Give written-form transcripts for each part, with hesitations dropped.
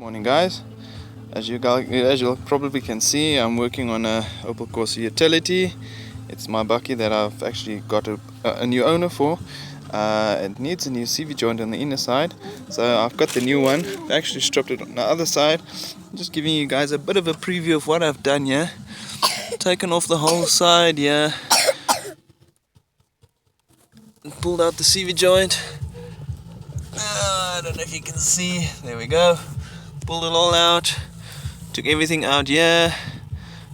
Morning guys, as you probably can see, I'm working on a Opel Corsa utility. It's my bucky that I've actually got a new owner for. It needs a new CV joint on the inner side, so I've got the new one. I actually stripped it on the other side. I'm just giving you guys a bit of a preview of what I've done here. Taken off the whole side here, pulled out the CV joint. I don't know if you can see, there we go. Pulled it all out, took everything out here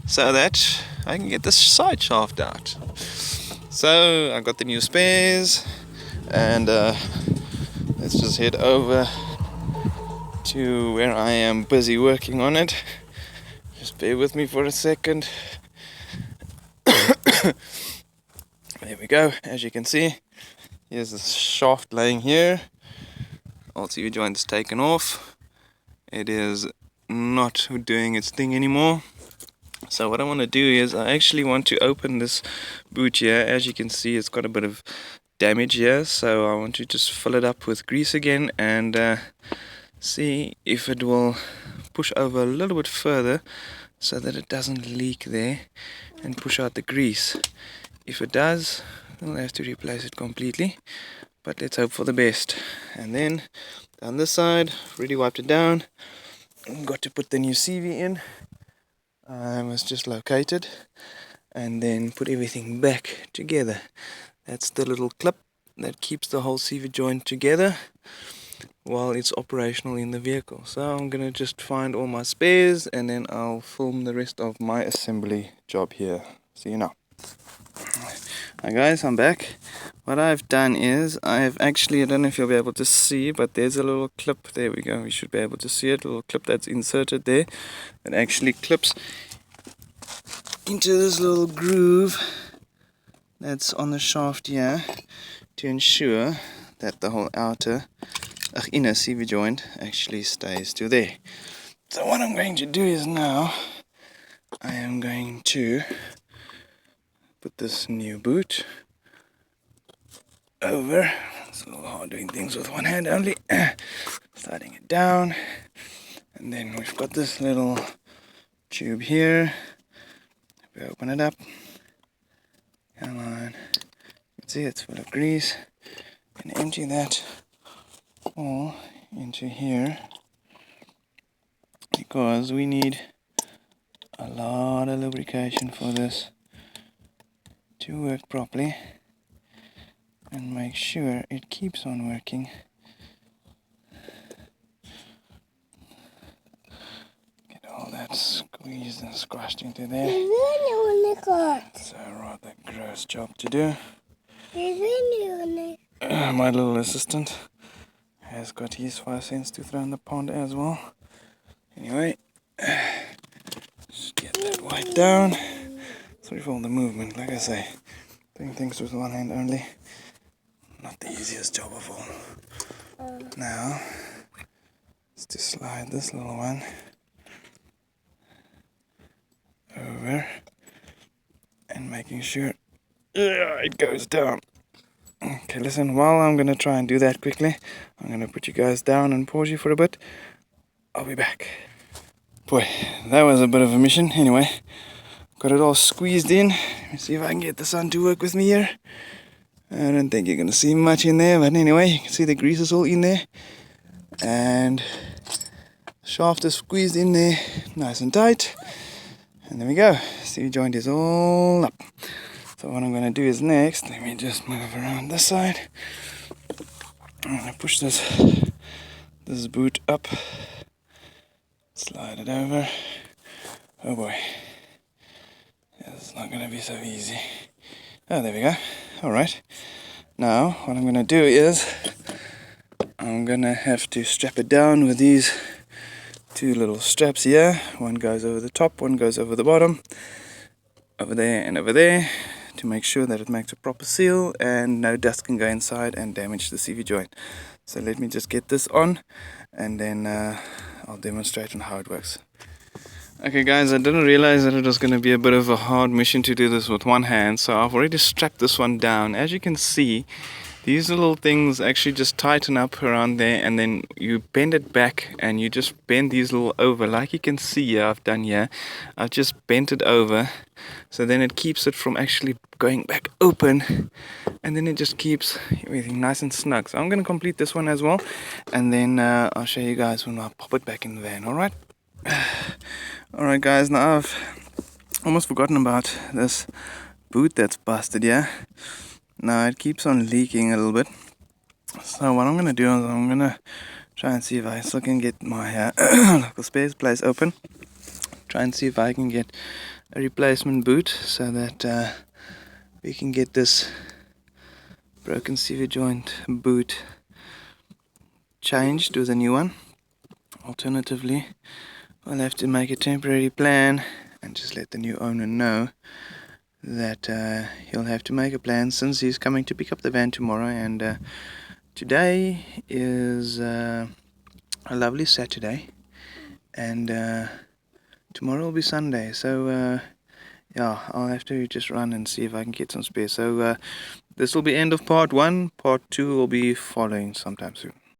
so that I can get this side shaft out. So I got the new spares, and let's just head over to where I am busy working on it. Just bear with me for a second. There we go. As you can see, here's the shaft laying here. All CV joints taken off. It is not doing its thing anymore. So what I want to do is I actually want to open this boot here. As you can see, it's got a bit of damage here, so I want to just fill it up with grease again and see if it will push over a little bit further so that it doesn't leak there and push out the grease. If it does, we'll have to replace it completely, but let's hope for the best. And then down this side, already wiped it down. Got to put the new CV in. I must just locate it and then put everything back together. That's the little clip that keeps the whole CV joint together while it's operational in the vehicle. So I'm gonna just find all my spares and then I'll film the rest of my assembly job here. See you now. Hi guys, I'm back. What I've done is I don't know if you'll be able to see, but there's a little clip. There we go. You should be able to see it. A little clip that's inserted there that actually clips into this little groove that's on the shaft here to ensure that the whole inner CV joint actually stays to there. So what I'm going to do is now I am going to put this new boot over. It's a little hard doing things with one hand only. Sliding it down, and then we've got this little tube here. We open it up. Come on. You can see it's full of grease. And empty that all into here because we need a lot of lubrication for this to work properly and make sure it keeps on working. Get all that squeezed and squashed into there. It's a rather gross job to do. My little assistant has got his 5 cents to throw in the pond as well. Anyway, just get that white down. Sorry for all the movement, like I say, doing things with one hand only. Not the easiest job of all. Now, let's just slide this little one over and making sure it goes down. Okay, listen, while I'm going to try and do that quickly, I'm going to put you guys down and pause you for a bit. I'll be back. Boy, that was a bit of a mission. Anyway, got it all squeezed in. Let me see if I can get the sun to work with me here. I don't think you're going to see much in there, but anyway, you can see the grease is all in there. And the shaft is squeezed in there nice and tight. And there we go. CV joint is all up. So what I'm going to do is next, let me just move around this side. I'm going to push this boot up. Slide it over. Oh boy. It's not going to be so easy. Oh, there we go. Alright, now what I'm going to do is I'm going to have to strap it down with these two little straps here. One goes over the top, one goes over the bottom, over there and over there, to make sure that it makes a proper seal and no dust can go inside and damage the CV joint. So let me just get this on and then I'll demonstrate on how it works. Okay guys, I didn't realize that it was going to be a bit of a hard mission to do this with one hand, so I've already strapped this one down. As you can see, these little things actually just tighten up around there, and then you bend it back, and you just bend these little over, like you can see here. I've done here, I've just bent it over, so then it keeps it from actually going back open, and then it just keeps everything nice and snug. So I'm going to complete this one as well, and then I'll show you guys when I pop it back in the van. Alright? Alright guys, now I've almost forgotten about this boot that's busted. Yeah, now it keeps on leaking a little bit, so what I'm gonna do is I'm gonna try and see if I still can get my local spares place open, try and see if I can get a replacement boot so that we can get this broken CV joint boot changed with a new one. Alternatively, we'll have to make a temporary plan and just let the new owner know that he'll have to make a plan, since he's coming to pick up the van tomorrow, and today is a lovely Saturday, and tomorrow will be Sunday, so yeah, I'll have to just run and see if I can get some space. So this will be end of part 1. Part 2 will be following sometime soon.